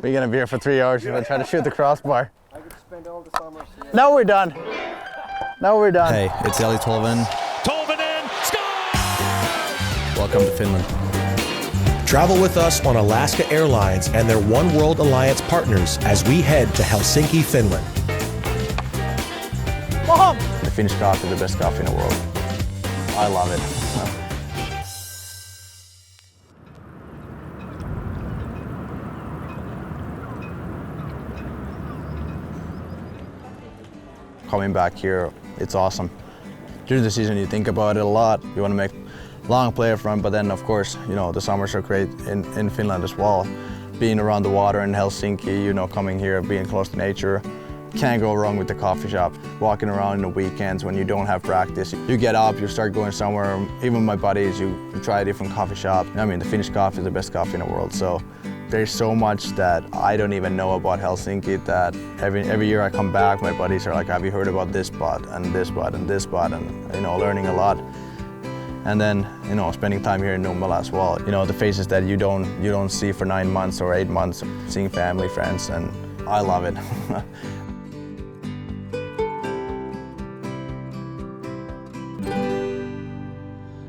We're gonna be here for 3 hours if I try to shoot the crossbar. I could spend all the summers here. Now we're done. Now we're done. Hey, it's Eeli Tolvanen. Tolvanen, score! Welcome to Finland. Travel with us on Alaska Airlines and their One World Alliance partners as we head to Helsinki, Finland. Mom! The Finnish coffee is the best coffee in the world. I love it. Coming back here, it's awesome. During the season you think about it a lot. You want to make long playoff run, but then of course, you know, the summers are great in Finland as well. Being around the water in Helsinki, you know, coming here, being close to nature, can't go wrong with the coffee shop. Walking around in the weekends when you don't have practice, you get up, you start going somewhere. Even my buddies, you try a different coffee shop. I mean, the Finnish coffee is the best coffee in the world, so there's so much that I don't even know about Helsinki that every year I come back, my buddies are like, have you heard about this spot and this spot and this spot, and you know, learning a lot. And then, you know, spending time here in Nummela as well. You know, the faces that you don't see for 9 months or 8 months, seeing family, friends, and I love it.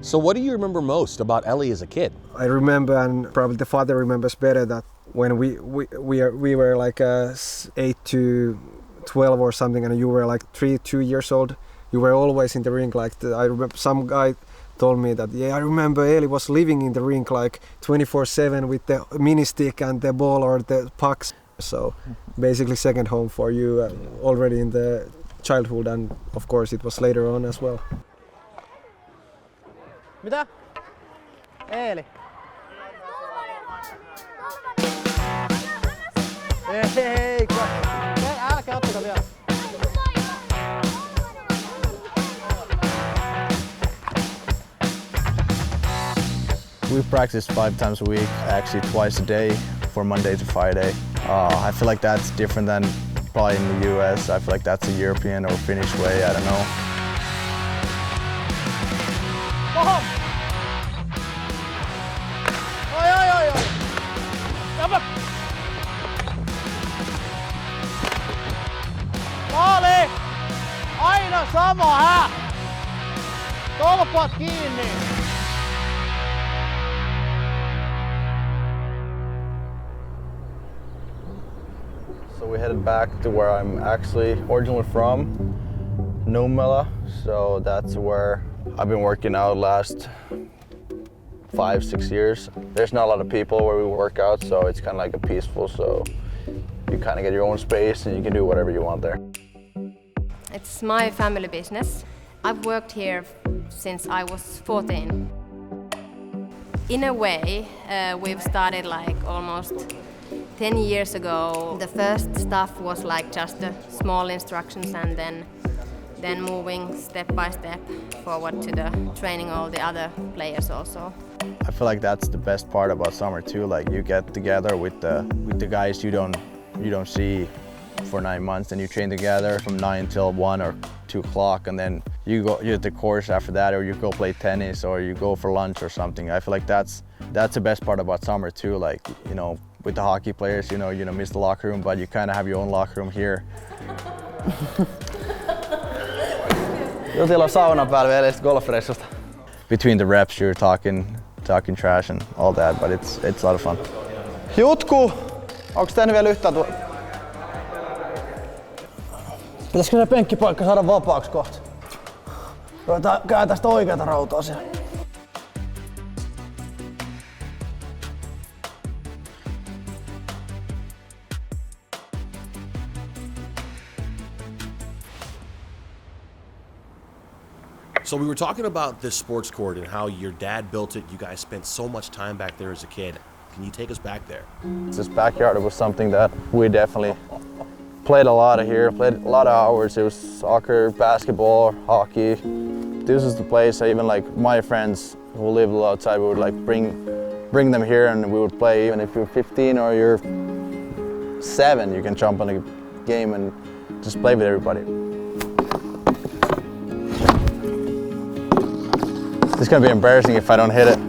So what do you remember most about Eeli as a kid? I remember, and probably the father remembers better, that when we were like 8 to 12 or something, and you were like 2 years old, you were always in the rink. Like I remember some guy told me that, yeah, I remember Eeli was living in the rink like 24/7 with the mini stick and the ball or the pucks. So basically second home for you already in the childhood, and of course it was later on as well. Mitä? Eeli. Ei, älkää ottako vielä. We practice 5 times a week, actually twice a day for Monday to Friday. I feel like that's different than probably in the US. I feel like that's a European or Finnish way, I don't know. Oh! Oi! Jump! Maali! Aina sama, hä? Tolpat kiinni! So we headed back to where I'm actually originally from, Nummela. So that's where I've been working out last 5-6 years. There's not a lot of people where we work out, so it's kind of like a peaceful, so you kind of get your own space and you can do whatever you want there. It's my family business. I've worked here since I was 14. In a way, we've started like almost 10 years ago. The first stuff was like just the small instructions, and then moving step by step forward to the training all the other players also. I feel like that's the best part about summer too. Like you get together with the guys you don't see for 9 months, and you train together from 9 till 1 or 2 o'clock, and then you hit the course after that, or you go play tennis, or you go for lunch or something. I feel like that's the best part about summer too. Like, you know, with the hockey players, you know, miss the locker room, but you kind of have your own locker room here. Teillä on sauna päällä vielä golfreissusta. Between the reps, you're talking trash and all that, but it's a lot of fun. Jutku! Onko tehnyt vielä yhtään Pitäisikö se penkkipaikka saada vapaaksi kohta? Käy tästä oikeata rautaa siellä. So we were talking about this sports court and how your dad built it. You guys spent so much time back there as a kid. Can you take us back there? This backyard was something that we definitely played a lot of here, played a lot of hours. It was soccer, basketball, hockey. This is the place, even like my friends who live outside, we would like bring them here and we would play. Even if you're 15 or you're 7, you can jump on a game and just play with everybody. It's gonna be embarrassing if I don't hit it.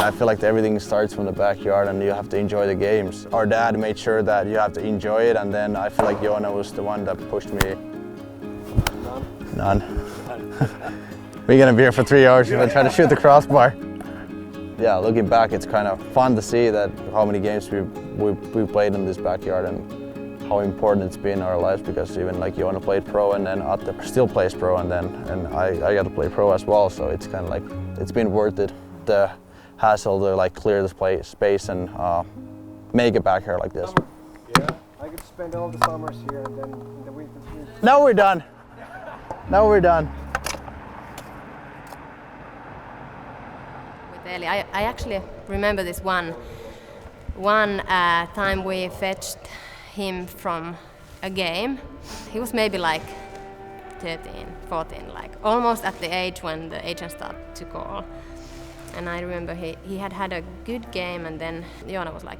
I feel like everything starts from the backyard and you have to enjoy the games. Our dad made sure that you have to enjoy it, and then I feel like Joona was the one that pushed me. None. We're gonna be here for 3 hours if I try to shoot the crossbar. Yeah, looking back, it's kind of fun to see that how many games we played in this backyard and how important it's been in our lives, because even like Joona played pro and then Atte still plays pro, and I got to play pro as well, so it's kind of like it's been worth it, the hassle to like clear this space and make it back here like this. Yeah, I could spend all the summers here and then in the winter. Now we're done. Now we're done. With Eeli, I actually remember this one time we fetched him from a game. He was maybe like 13, 14, like almost at the age when the agent started to call. And I remember he had a good game, and then Joona was like,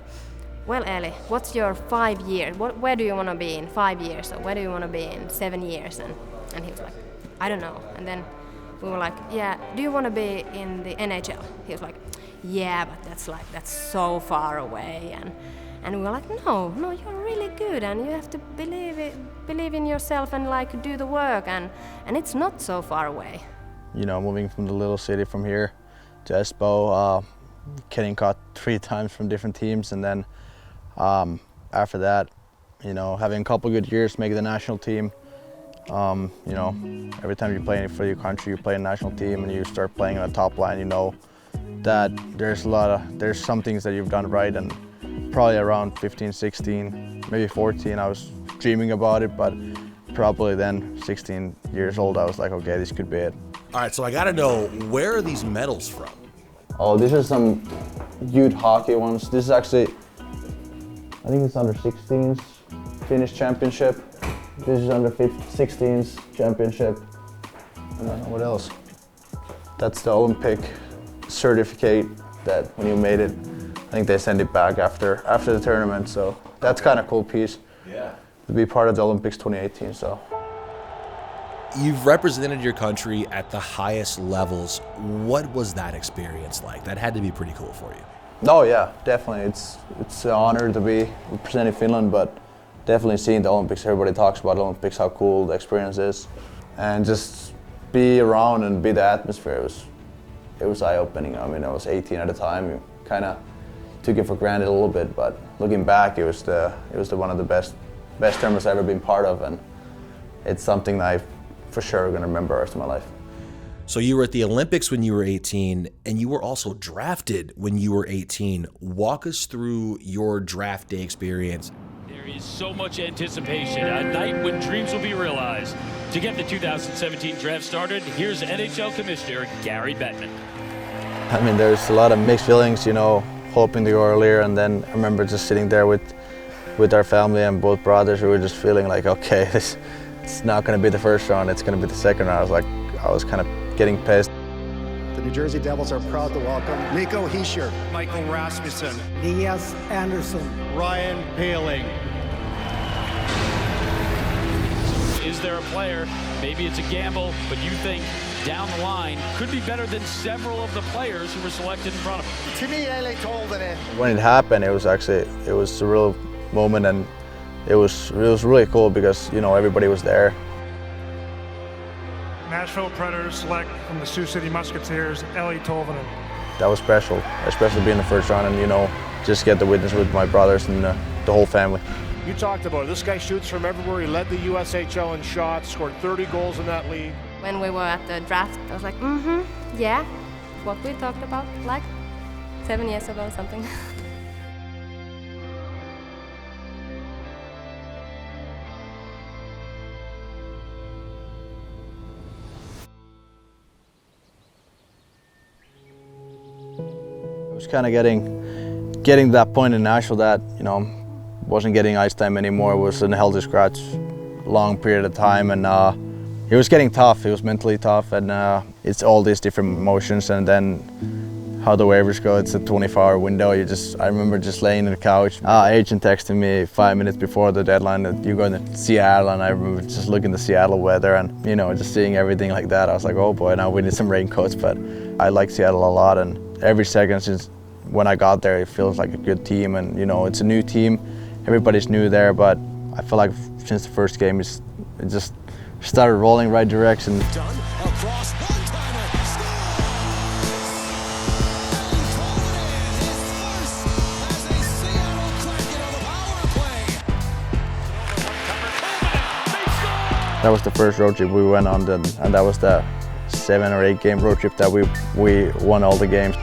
well, Eeli, what's your 5 years? Where do you want to be in 5 years? Or where do you want to be in 7 years? And he was like, I don't know. And then we were like, yeah, do you want to be in the NHL? He was like, yeah, but that's so far away. And we were like, no, you're really good, and you have to believe in yourself and like do the work, and it's not so far away. You know, moving from the little city from here to Espoo, getting caught 3 times from different teams, and then after that, you know, having a couple good years, making the national team. You know, every time you play for your country, you play a national team, and you start playing on the top line, you know that there's some things that you've done right, and probably around 15, 16, maybe 14, I was dreaming about it, but probably then 16 years old, I was like, okay, this could be it. All right, so I gotta know, where are these medals from? Oh, these are some youth hockey ones. This is actually, I think it's under 16s Finnish championship. This is under 16s championship. I don't know what else. That's the Olympic certificate that when you made it, I think they send it back after the tournament, so that's kind of cool piece. Yeah. To be part of the Olympics 2018, so. You've represented your country at the highest levels. What was that experience like? That had to be pretty cool for you. Oh yeah, definitely. It's an honor to be representing Finland, but definitely seeing the Olympics, everybody talks about Olympics, how cool the experience is. And just be around and be the atmosphere, it was eye-opening. I mean, I was 18 at the time. You kind of took it for granted a little bit, but looking back, it was one of the best tournaments I've ever been part of, and it's something that I for sure going to remember the rest of my life. So you were at the Olympics when you were 18, and you were also drafted when you were 18. Walk us through your draft day experience. There is so much anticipation, a night when dreams will be realized. To get the 2017 draft started, here's NHL Commissioner Gary Bettman. I mean, there's a lot of mixed feelings, you know, hoping to go earlier, and then I remember just sitting there with our family and both brothers. We were just feeling like, okay, it's not going to be the first round, it's going to be the second round. I was kind of getting pissed. The New Jersey Devils are proud to welcome Nico Hischier, Michael Rasmussen, Elias Anderson, Ryan Poehling. Is there a player, maybe it's a gamble, but you think down the line could be better than several of the players who were selected in front of him? To me, Eeli Tolvanen. When it happened, it was a real moment, and it was really cool because, you know, everybody was there. Nashville Predators select from the Sioux City Musketeers, Eeli Tolvanen. That was special, especially being the first round, and, you know, just get the witness with my brothers and the whole family. You talked about it. This guy shoots from everywhere. He led the USHL in shots, scored 30 goals in that league. When we were at the draft, I was like, yeah, what we talked about like 7 years ago or something. I was kind of getting to that point in Nashville that, you know, wasn't getting ice time anymore. It was in a healthy scratch, long period of time, and it was getting tough. It was mentally tough, and it's all these different emotions. And then how the waivers go, it's a 24-hour window. I remember just laying on the couch. Agent texted me 5 minutes before the deadline that you're going to Seattle, and I remember just looking at the Seattle weather and, you know, just seeing everything like that. I was like, oh boy, now we need some raincoats. But I like Seattle a lot, and every second when I got there, it feels like a good team, and you know, it's a new team. Everybody's new there, but I feel like since the first game, it just started rolling right direction. That was the first road trip we went on, and that was the 7 or 8 game road trip that we won all the games.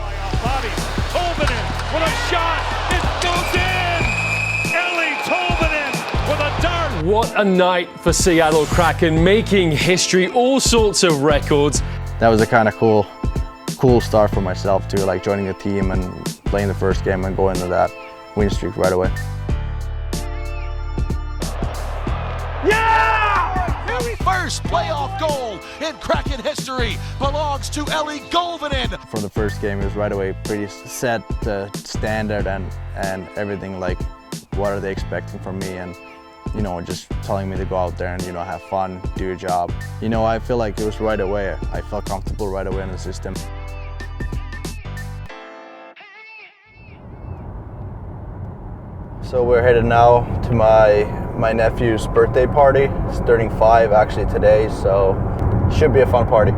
Bobby Tolvanen with a shot. It goes in. Eeli Tolvanen with a dart. What a night for Seattle Kraken, making history, all sorts of records. That was a kind of cool start for myself too, like joining a team and playing the first game and going into that win streak right away. First playoff goal in Kraken history belongs to Eeli Tolvanen. From the first game, it was right away pretty set standard and everything, like what are they expecting from me, and you know, just telling me to go out there and, you know, have fun, do your job. You know, I feel like it was right away. I felt comfortable right away in the system. So we're headed now to my nephew's birthday party. He's turning 5 actually today, so should be a fun party.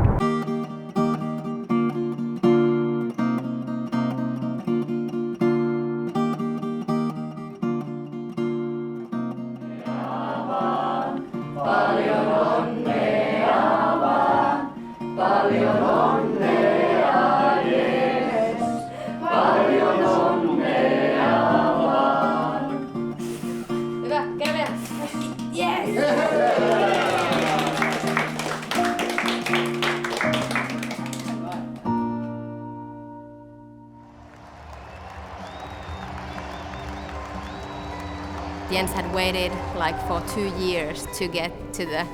Jens had waited like for 2 years to get to the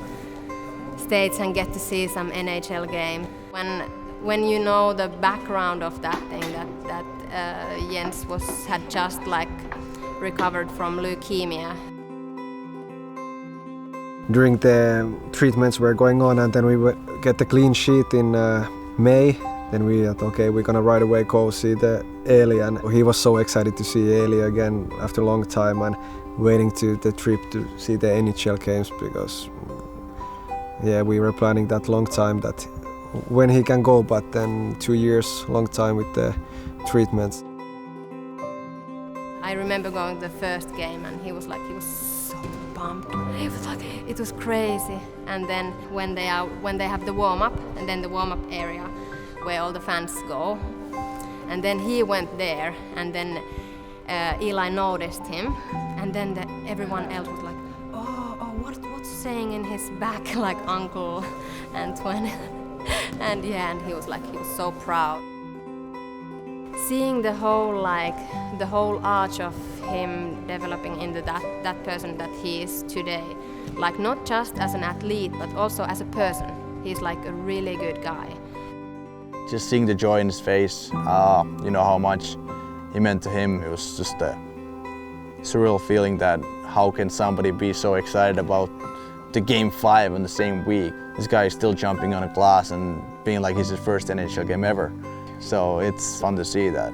States and get to see some NHL game. When you know the background of that thing, that Jens had just like recovered from leukemia. During the treatments were going on, and then we would get the clean sheet in May. Then we thought, okay, we're gonna right away go see the Eeli, and he was so excited to see Eeli again after a long time and waiting to the trip to see the NHL games, because yeah, we were planning that long time that when he can go, but then 2 years, long time with the treatments. I remember going to the first game and he was so pumped. He was like, it was crazy. And then when they have the warm-up, and then the warm-up area where all the fans go, and then he went there, and then Eli noticed him, and then everyone else was like, what's saying in his back, like Uncle Antoine. and he was so proud. Seeing the whole arch of him developing into that person that he is today, like not just as an athlete but also as a person. He's like a really good guy. Just seeing the joy in his face, you know how much he meant to him. It was just a surreal feeling that how can somebody be so excited about the game 5 in the same week? This guy is still jumping on a glass and being like it's his first NHL game ever. So it's fun to see that,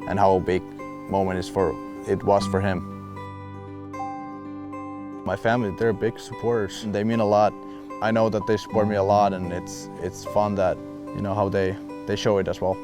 and how big moment it was for him. My family, they're big supporters. They mean a lot. I know that they support me a lot, and it's fun that, you know, how they show it as well.